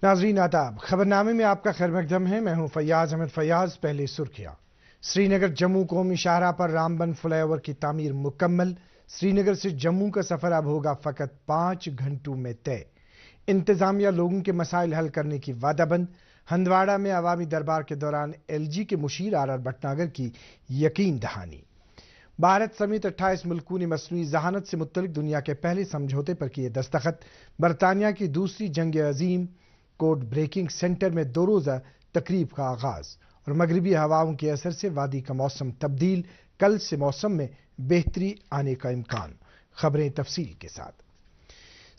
नाजरीन आदाब, खबरनामे में आपका खैर मकदम है। मैं हूं फैयाज अहमद फैयाज। पहले सुर्खियां। श्रीनगर जम्मू कौमी शाहराह पर रामबन फ्लाईओवर की तामीर मुकम्मल। श्रीनगर से जम्मू का सफर अब होगा फकत 5 घंटों में तय। इंतजामिया लोगों के मसाइल हल करने की वादाबंद। हंदवाड़ा में अवामी दरबार के दौरान LG के मुशीर RR भटनागर की यकीन दहानी। भारत समेत 28 मुल्कों ने मसनूई जहानत से मुत्तलिक दुनिया के पहले समझौते पर किए दस्तखत। बरतानिया की दूसरी जंग अजीम कोड ब्रेकिंग सेंटर में 2 रोज़ा तकरीब का आगाज। और मगरबी हवाओं के असर से वादी का मौसम तब्दील, कल से मौसम में बेहतरी आने का इम्कान। खबरें तफसील के साथ।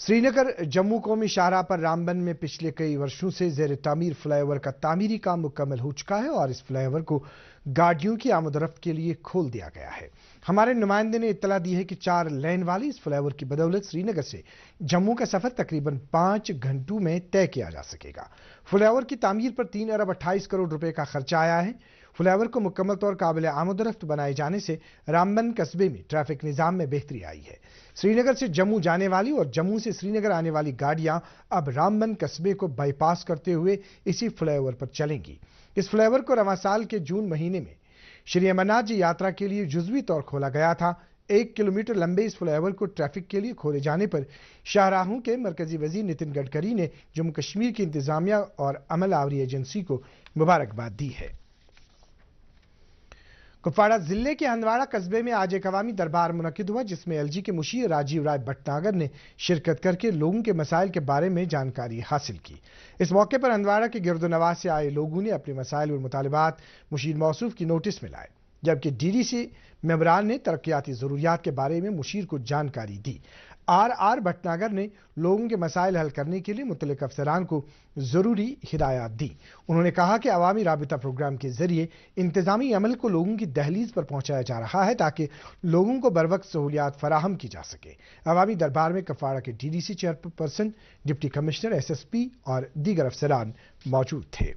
श्रीनगर जम्मू कौमी शाहराह पर रामबन में पिछले कई वर्षों से जेर तामीर फ्लाईओवर का तामीरी काम मुकम्मल हो चुका है और इस फ्लाईओवर को गाड़ियों की आमदोरफ्त के लिए खोल दिया गया है। हमारे नुमाइंदे ने इत्तला दी है कि 4 लेन वाली इस फ्लाईओवर की बदौलत श्रीनगर से जम्मू का सफर तकरीबन 5 घंटों में तय किया जा सकेगा। फ्लाईओवर की तामीर पर 3 अरब 28 करोड़ रुपए का खर्चा आया है। फ्लाईओवर को मुकम्मल तौर काबिल आमदोरफ्त बनाए जाने से रामबन कस्बे में ट्रैफिक निजाम में बेहतरी आई है। श्रीनगर से जम्मू जाने वाली और जम्मू से श्रीनगर आने वाली गाड़ियां अब रामबन कस्बे को बाईपास करते हुए इसी फ्लाईओवर पर चलेंगी। इस फ्लाईओवर को रवां साल के जून महीने में श्री अमरनाथ जी यात्रा के लिए जुज़वी तौर खोला गया था। 1 किलोमीटर लंबे इस फ्लाईओवर को ट्रैफिक के लिए खोले जाने पर शाहराहों के मरकजी वजीर नितिन गडकरी ने जम्मू कश्मीर की इंतजामिया और अमल आवरी एजेंसी को मुबारकबाद दी है। कुपवाड़ा जिले के हंदवाड़ा कस्बे में आज एक अवामी दरबार मुनक्किद हुआ, जिसमें LG के मुशीर राजीव राय भटनागर ने शिरकत करके लोगों के मसाइल के बारे में जानकारी हासिल की। इस मौके पर हंदवाड़ा के गिरदोनवाज से आए लोगों ने अपने मसाइल और मुतालिबात मुशीर मौसूफ की नोटिस में लाए, जबकि DDC मेंबरान ने तरक्याती जरूरियात के बारे में मुशीर को जानकारी दी। RR भटनागर ने लोगों के मसाइल हल करने के लिए मुतल्लिक अफसरान को जरूरी हिदायत दी। उन्होंने कहा कि अवामी राबिता प्रोग्राम के जरिए इंतजामी अमल को लोगों की दहलीज पर पहुंचाया जा रहा है ताकि लोगों को बरवक्त सहूलियात फराहम की जा सके। अवामी दरबार में कुपवाड़ा के DDC chairperson, deputy commissioner, SSP और दीगर अफसरान मौजूद थे।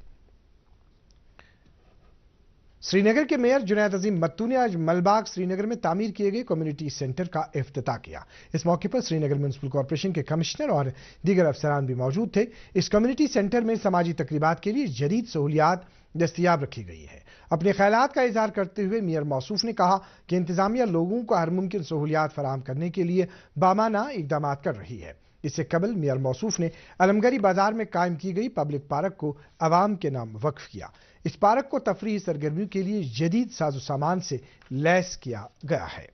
श्रीनगर के मेयर जुनैद अजीम मत्तू ने आज मलबाग श्रीनगर में तामीर किए गए कम्युनिटी सेंटर का इफ्तिताह किया। इस मौके पर श्रीनगर म्युनिसिपल कॉर्पोरेशन के कमिश्नर और दीगर अफसरान भी मौजूद थे। इस कम्युनिटी सेंटर में समाजी तकरीबात के लिए जदीद सहूलियात दस्तयाब रखी गई है। अपने ख्यालात का इजहार करते हुए मेयर मौसूफ ने कहा कि इंतजामिया लोगों को हर मुमकिन सहूलियात फराहम करने के लिए बामाना इकदाम कर रही है। इससे कबल मेयर मौसूफ ने अलमगरी बाजार में कायम की गई पब्लिक पार्क को अवाम के नाम वक्फ किया। इस पार्क को तफरीही सरगर्मियों के लिए जदीद साजो सामान से लैस किया गया है।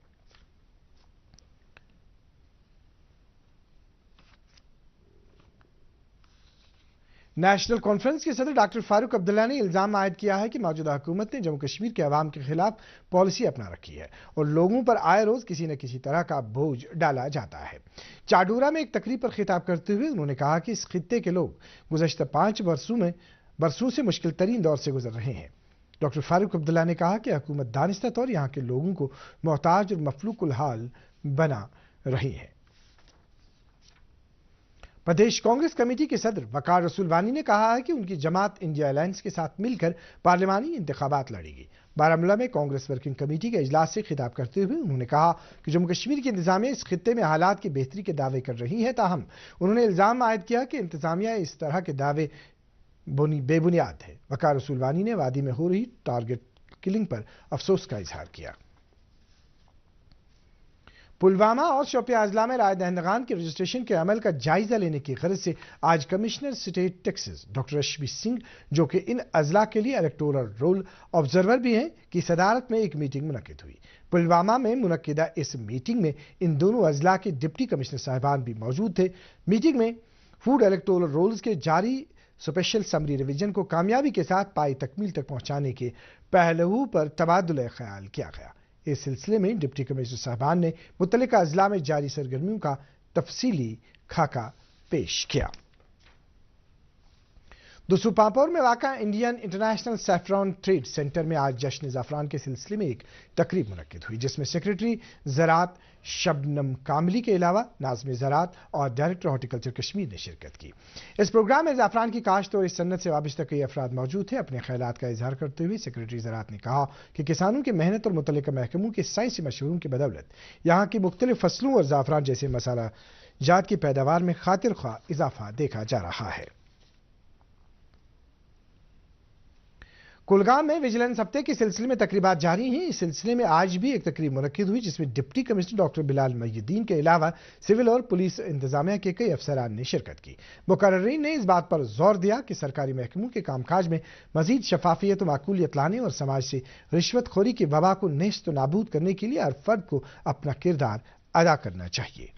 नेशनल कॉन्फ्रेंस के सदर डॉक्टर फारूक अब्दुल्ला ने इल्जाम आयद किया है कि मौजूदा हुकूमत ने जम्मू कश्मीर के अवाम के खिलाफ पॉलिसी अपना रखी है और लोगों पर आए रोज किसी न किसी तरह का बोझ डाला जाता है। चाडूरा में एक तकरीब पर खिताब करते हुए उन्होंने कहा कि इस खित्ते के लोग गुज़श्ता 5 बरसों से मुश्किल तरीन दौर से गुजर रहे हैं। डॉक्टर फारूक अब्दुल्ला ने कहा कि हुकूमत दानिस्ता तौर यहाँ के लोगों को मोहताज और मफलूकुल हाल बना रही है। प्रदेश कांग्रेस कमेटी के सदर वकार रसूल वानी ने कहा है कि उनकी जमात इंडिया अलायंस के साथ मिलकर पार्लिमानी इंतखाबात लड़ेगी। बारामूला में कांग्रेस वर्किंग कमेटी के इजलास से खिताब करते हुए उन्होंने कहा कि जम्मू कश्मीर की इंतजामिया इस खित्ते में हालात की बेहतरी के दावे कर रही है। ताहम उन्होंने इल्जाम आयद किया कि इंतजामिया इस तरह के दावे बेबुनियाद है। वकार रसूल वानी ने वादी में हो रही टारगेट किलिंग पर अफसोस का इजहार किया। पुलवामा और शोपियां अजला में राय दहिंदगान के रजिस्ट्रेशन के अमल का जायजा लेने की गरज से आज commissioner state taxes doctor Rashmi Singh, जो कि इन अजला के लिए इलेक्टोरल रोल ऑब्जर्वर भी हैं, की सदारत में एक मीटिंग मुनक्किद हुई। पुलवामा में मुनक्किदा इस मीटिंग में इन दोनों अजला के डिप्टी कमिश्नर साहिबान भी मौजूद थे। मीटिंग में फूड इलेक्टोरल रोल्स के जारी स्पेशल समरी रिवीजन को कामयाबी के साथ पाई तकमील तक पहुंचाने के पहलू पर तबादुल ख्याल किया गया। इस सिलसिले में डिप्टी कमिश्नर साहबान ने मुतल्लिका अजला में जारी सरगर्मियों का तफसीली खाका पेश किया। दुसुपापुर में वाक़ा Indian international saffron trade centre में आज जश्न ज़ाफ़रान के सिलसिले में एक तकरीब मुनक्किद हुई, जिसमें सेक्रेटरी ज़राअत शबनम कामली के अलावा नाज़िम ज़राअत और डायरेक्टर हॉर्टिकल्चर कश्मीर ने शिरकत की। इस प्रोग्राम में ज़ाफ़रान की काश्त और इस सन्नत से वाबस्ता कई अफराद मौजूद थे। अपने ख्यालात का इजहार करते हुए सेक्रेटरी ज़राअत ने कहा कि किसानों की मेहनत और मुतल्लिका महकमों के साइंसी मशवरों की बदौलत यहाँ की मुख्तलिफ फसलों और ज़ाफ़रान जैसे मसाला जात की पैदावार में खातिर ख्वाह इजाफा देखा जा रहा है। कुलगाम में विजिलेंस हफ्ते के सिलसिले में तकरीबात जारी हैं। इस सिलसिले में आज भी एक तकरीब मुनक्किद हुई जिसमें deputy commissioner doctor Bilal Mohiuddin के अलावा सिविल और पुलिस इंतजामिया के कई अफसरान ने शिरकत की। मुकर्रिरीन ने इस बात पर जोर दिया कि सरकारी महकमों के कामकाज में मजीद शफाफियत और माकूलियत लाने और समाज से रिश्वतखोरी की वबा को नेस्त नाबूद करने के लिए हर फर्द को अपना किरदार अदा करना चाहिए।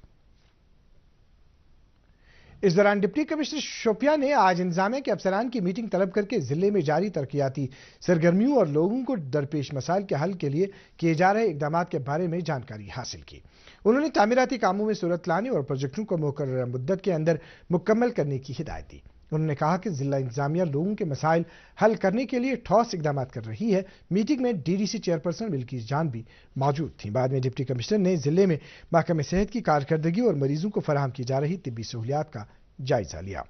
इस दौरान डिप्टी कमिश्नर शोपियां ने आज इंतजामिया के अफसरान की मीटिंग तलब करके जिले में जारी तरक्याती सरगर्मियों और लोगों को दरपेश मसाइल के हल के लिए किए जा रहे इकदाम के बारे में जानकारी हासिल की। उन्होंने तामीराती कामों में सूरत लाने और प्रोजेक्टों को मुकर्रर मुद्दत के अंदर मुकम्मल करने की हिदायत दी। उन्होंने कहा कि जिला इंतजामिया लोगों के मसाइल हल करने के लिए ठोस इकदाम कर रही है। मीटिंग में डीडीसी चेयरपर्सन बिल्किस जान भी मौजूद थी। बाद में डिप्टी कमिश्नर ने जिले में महकमे सेहत की कारकर्दगी और मरीजों को फराहम की जा रही तिब्बी सहूलियात का जायजा लिया।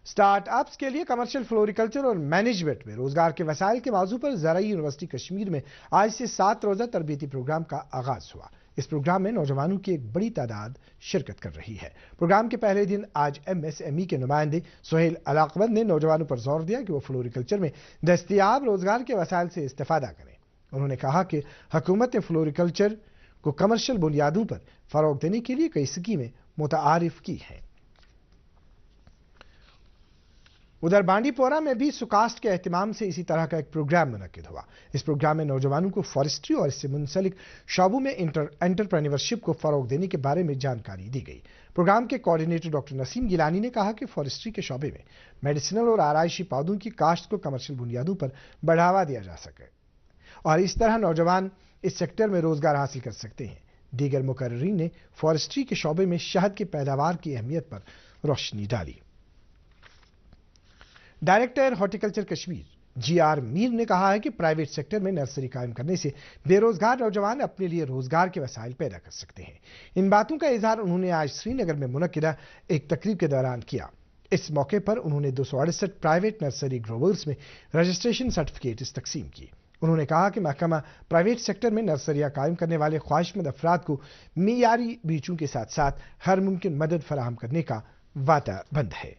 स्टार्टअप्स के लिए कमर्शियल फ्लोरिकल्चर और मैनेजमेंट में रोजगार के वसाइल के मौजू पर ज़राई यूनिवर्सिटी कश्मीर में आज से 7 रोजा तरबीती प्रोग्राम का आगाज हुआ। इस प्रोग्राम में नौजवानों की एक बड़ी तादाद शिरकत कर रही है। प्रोग्राम के पहले दिन आज MSME के नुमाइंदे सुहेल अलाकबंद ने नौजवानों पर जोर दिया कि वो फ्लोरिकल्चर में दस्तयाब रोजगार के वसाइल से इस्तेफादा करें। उन्होंने कहा कि हुकूमत ने फ्लोरिकल्चर को कमर्शियल बुनियादों पर फरोग देने के लिए कई स्कीमें मुतारिफ की हैं। उधर बांडीपोरा में भी सुकास्ट के एहतिमाम से इसी तरह का एक प्रोग्राम मुनक्किद हुआ। इस प्रोग्राम में नौजवानों को फॉरेस्ट्री और इससे मुंसलिक शोबों में एंटरप्रेन्योरशिप को फरोग देने के बारे में जानकारी दी गई। प्रोग्राम के कोऑर्डिनेटर डॉक्टर नसीम गिलानी ने कहा कि फॉरेस्ट्री के शोबे में मेडिसिनल और आराइशी पौधों की काश्त को कमर्शियल बुनियादों पर बढ़ावा दिया जा सके और इस तरह नौजवान इस सेक्टर में रोजगार हासिल कर सकते हैं। दीगर मुकर्रिरीन ने फॉरेस्ट्री के शोबे में शहद की पैदावार की अहमियत पर रोशनी डाली। Director horticulture Kashmir GR Mir ने कहा है कि प्राइवेट सेक्टर में नर्सरी कायम करने से बेरोजगार नौजवान अपने लिए रोजगार के वसाइल पैदा कर सकते हैं। इन बातों का इजहार उन्होंने आज श्रीनगर में मुनक्किदा एक तकरीब के दौरान किया। इस मौके पर उन्होंने 268 प्राइवेट नर्सरी ग्रोवर्स में रजिस्ट्रेशन सर्टिफिकेट तकसीम की। उन्होंने कहा कि महकमा प्राइवेट सेक्टर में नर्सरियां कायम करने वाले ख्वाहिशमंद अफराद को मियारी बीजों के साथ साथ हर मुमकिन मदद फराहम करने का वादाबंद है।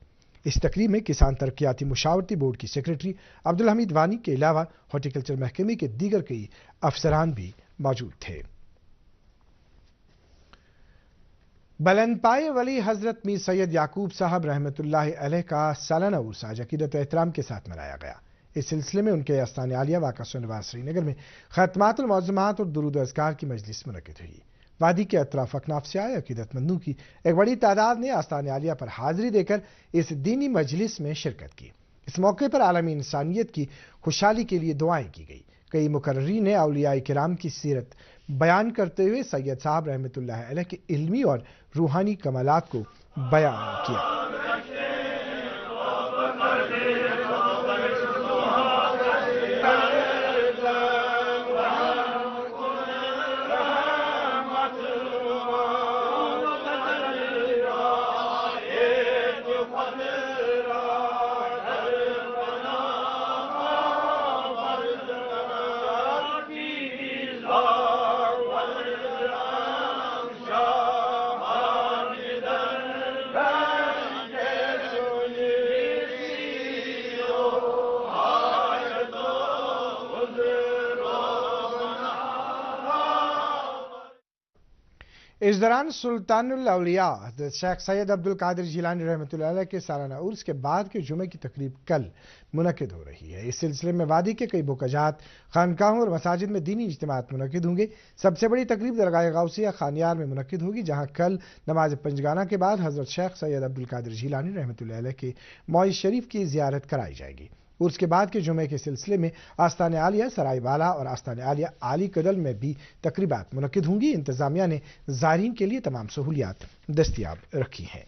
इस तकरीब में किसान तरक्याती मुशावरती बोर्ड की सेक्रेटरी अब्दुल हमीद वानी के अलावा हॉर्टिकल्चर महकमे के दीगर कई अफसरान भी मौजूद थे। बुलंदपाए वली हजरत मीर सैयद याकूब साहब रहमतुल्लाह अलैह का सालाना उर्स आज अकीदत एहतराम के साथ मनाया गया। इस सिलसिले में उनके आस्तान आलिया वाक़ा शनिवार श्रीनगर में खतमातुल मौज़ूमात और दुरूद अज़कार की मजलिस मुनक्किद हुई। वादी के अतराफ अकनाफ से आए अकीदतमंदों की एक बड़ी तादाद ने आस्तान आलिया पर हाजिरी देकर इस दीनी मजलिस में शिरकत की। इस मौके पर आलमी इंसानियत की खुशहाली के लिए दुआएं की गई। कई मुकर्रिरीन ने औलिया किराम की सीरत बयान करते हुए सैयद साहब रहमतुल्लाह अलैह के इल्मी और रूहानी कमालात को बयान किया। इस दौरान सुल्तानुल औलिया हज़रत शेख सैयद अब्दुल कादिर जिलानी रहमतुल्लाह अलैह के सालाना उर्स के बाद के जुमे की तकरीब कल मुनक्किद हो रही है। इस सिलसिले में वादी के कई बुकजात, खानकाहों और मसाजिद में दीनी इज्तिमात मुनक्किद होंगे। सबसे बड़ी तकरीब दरगाह गौसिया खानियार में मुनक्किद होगी, जहाँ कल नमाज पंजगाना के बाद हज़रत शेख सैयद अब्दुल कादिर जिलानी रहमतुल्लाह अलैह के मौइज़ शरीफ की ज़ियारत कराई जाएगी। उर्स के बाद के जुमे के सिलसिले में आस्तान आलिया सरायबाला और आस्तान आलिया आली कदल में भी तकरीबात मुनक्किद होंगी। इंतजामिया ने ज़ायरीन के लिए तमाम सहूलियात दस्तियाब रखी हैं।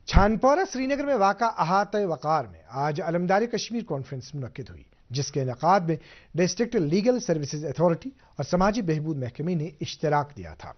छानपोरा श्रीनगर में वाक़ा अहाते वक़ार में आज अलमदारी कश्मीर कॉन्फ्रेंस मुनक्किद हुई, जिसके इनेकाद में डिस्ट्रिक्ट लीगल सर्विसेज अथॉरिटी और समाजी बहबूद महकमे ने इश्तराक दिया था।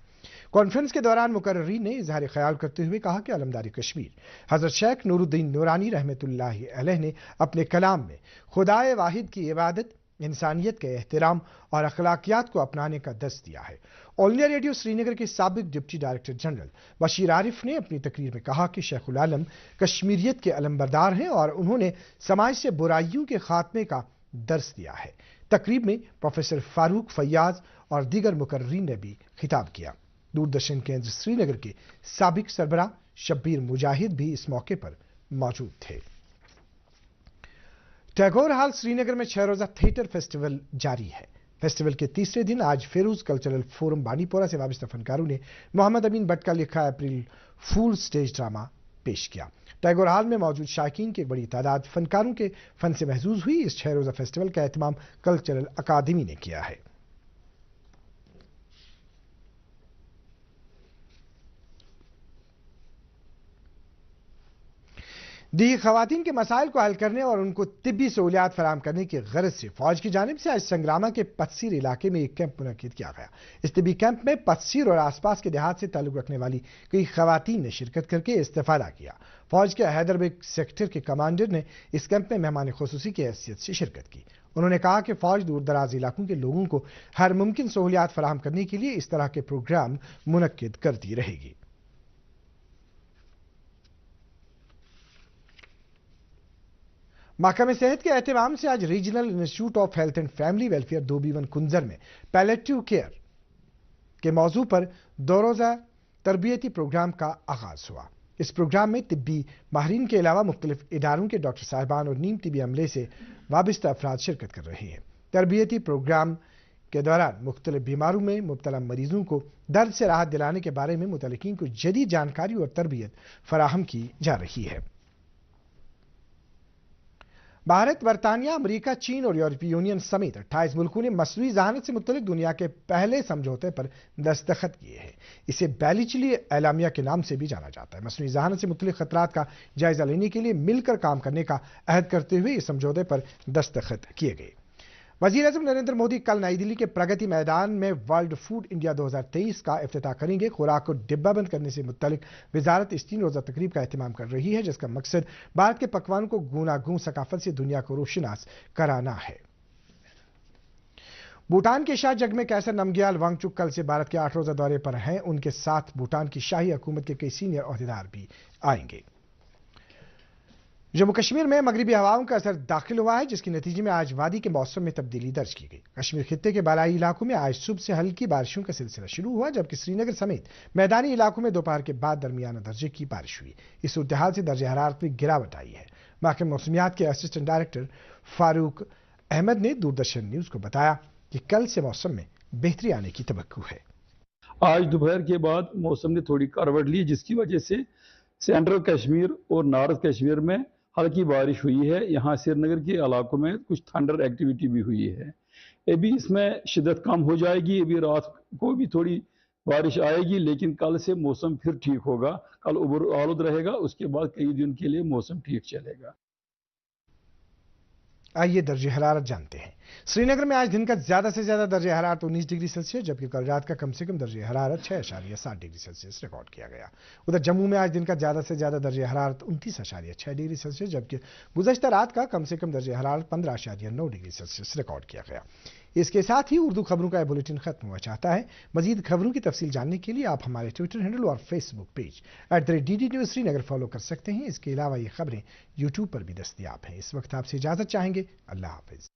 कॉन्फ्रेंस के दौरान मुकर्रिरीन ने इजहार ख्याल करते हुए कहा कि अलमदारी कश्मीर हज़रत शेख नूरुद्दीन नूरानी रहमतुल्लाह अलैह ने अपने कलाम में खुदाए वाहिद की इबादत, इंसानियत के एहतराम और अखलाकियात को अपनाने का दर्स दिया है। ऑल इंडिया रेडियो श्रीनगर के साबिक deputy director general Bashir Arif ने अपनी तकरीर में कहा कि शेखुल आलम कश्मीरियत के अलंबरदार हैं और उन्होंने समाज से बुराइयों के खात्मे का दर्स दिया है। तकरीब में प्रोफेसर फारूक फैयाज और दीगर मुकर्रीन ने भी खिताब किया। दूरदर्शन केंद्र श्रीनगर के साबिक सरबराह शब्बीर मुजाहिद भी इस मौके पर मौजूद थे। टैगोर हॉल श्रीनगर में 6 रोजा थिएटर फेस्टिवल जारी है। फेस्टिवल के तीसरे दिन आज फेरूज कल्चरल फोरम बानीपोरा से वाबस्ता फनकारों ने मोहम्मद अमीन भट्ट का लिखा अप्रैल फूल स्टेज ड्रामा पेश किया। टैगोर हॉल में मौजूद शायकीन की एक बड़ी तादाद फनकारों के फन से महजूज हुई। इस 6 रोजा फेस्टिवल का एहतमाम कल्चरल अकादमी ने किया है। दी खवातीन के मसाइल को हल करने और उनको तिब्बी सहूलियात फराहम करने की गरज से फौज की जानिब से आज संग्रामा के पतसीर इलाके में एक कैंप मुनक्किद किया गया। इस तिब्बी कैंप में पतसीर और आसपास के देहात से ताल्लुक रखने वाली कई खवातीन ने शिरकत करके इस्तेफादा किया। फौज के हैदराबाद सेक्टर के कमांडर ने इस कैंप में मेहमान खुसूसी की हैसियत से शिरकत की। उन्होंने कहा कि फौज दूर दराज इलाकों के लोगों को हर मुमकिन सहूलियात फराहम करने के लिए इस तरह के प्रोग्राम मुनक्किद करती रहेगी। महकमे सेहत के एहतमाम से आज regional institute of health and family welfare 2B1 कुंजर में पैलेटिव केयर के मौजू पर 2 रोजा तरबियती प्रोग्राम का आगाज हुआ। इस प्रोग्राम में तिब्बी माहिरीन के अलावा मुख्तलिफ इदारों के डॉक्टर साहिबान और नीम तिबी अमले से वाबस्ता अफराद शिरकत कर रहे हैं। तरबियती प्रोग्राम के दौरान मुख्तलिफ बीमारों में मुब्तला मरीजों को दर्द से राहत दिलाने के बारे में मुतल्लिकीन को जदीद जानकारी और तरबियत फराहम की जा रही है। भारत, बरतानिया, अमेरिका, चीन और यूरोपीय यूनियन समेत 28 मुल्कों ने मसनूई ज़हानत से मुतल्लिक दुनिया के पहले समझौते पर दस्तखत किए हैं। इसे बैलिचली एलामिया के नाम से भी जाना जाता है। मसनूई ज़हानत से मुतल्लिक खतरात का जायजा लेने के लिए मिलकर काम करने का अहद करते हुए इस समझौते पर दस्तखत किए गए। वज़ीर-ए-आज़म नरेंद्र मोदी कल नई दिल्ली के प्रगति मैदान में वर्ल्ड फूड इंडिया 2023 का इफ्तिताह करेंगे। खुराक को डिब्बाबंद करने से मुत्तलिक वजारत इस 3 रोजा तकरीब का एहतमाम कर रही है, जिसका मकसद भारत के पकवानों को गूनागूं सकाफत से दुनिया को रोशनास कराना है। भूटान के शाह जगमे कैसर नमग्याल वांगचुक कल से भारत के 8 रोजा दौरे पर हैं। उनके साथ भूटान की शाही हुकूमत के कई सीनियर ओहदेदार भी आएंगे। जम्मू कश्मीर में मगरिबी हवाओं का असर दाखिल हुआ है, जिसके नतीजे में आज वादी के मौसम में तब्दीली दर्ज की गई। कश्मीर खित्ते के बालाई इलाकों में आज सुबह से हल्की बारिशों का सिलसिला शुरू हुआ, जबकि श्रीनगर समेत मैदानी इलाकों में दोपहर के बाद दरमियाना दर्जे की बारिश हुई। इस सूरत-ए-हाल से दर्जे हरारत में गिरावट आई है। महकमे मौसमियात के असिस्टेंट डायरेक्टर फारूक अहमद ने दूरदर्शन न्यूज को बताया कि कल से मौसम में बेहतरी आने की तवक्कुह है। आज दोपहर के बाद मौसम ने थोड़ी करवट ली, जिसकी वजह से सेंट्रल कश्मीर और नॉर्थ कश्मीर में हल्की बारिश हुई है। यहाँ श्रीनगर के इलाकों में कुछ थंडर एक्टिविटी भी हुई है। अभी इसमें शिद्दत कम हो जाएगी। अभी रात को भी थोड़ी बारिश आएगी, लेकिन कल से मौसम फिर ठीक होगा। कल उबड़ आलूद रहेगा, उसके बाद कई दिन के लिए मौसम ठीक चलेगा। आइए दर्जे हरारत जानते हैं। श्रीनगर में आज दिन का ज्यादा से ज्यादा दर्जे हरारत 19 डिग्री सेल्सियस, जबकि कल रात का कम से कम दर्जे हरारत 6.7 डिग्री सेल्सियस रिकॉर्ड किया गया। उधर जम्मू में आज दिन का ज्यादा से ज्यादा दर्जे हरारत 29.6 डिग्री सेल्सियस, जबकि गुज़श्ता रात का कम से कम दर्जे हरारत 15.9 डिग्री सेल्सियस रिकॉर्ड किया गया। इसके साथ ही उर्दू खबरों का बुलेटिन खत्म हुआ चाहता है। मजीद खबरों की तफसील जानने के लिए आप हमारे ट्विटर हैंडल और Facebook page @DD News Srinagar follow कर सकते हैं। इसके अलावा ये खबरें यूट्यूब पर भी दस्तयाब हैं। इस वक्त आपसे इजाजत चाहेंगे। अल्लाह हाफिज।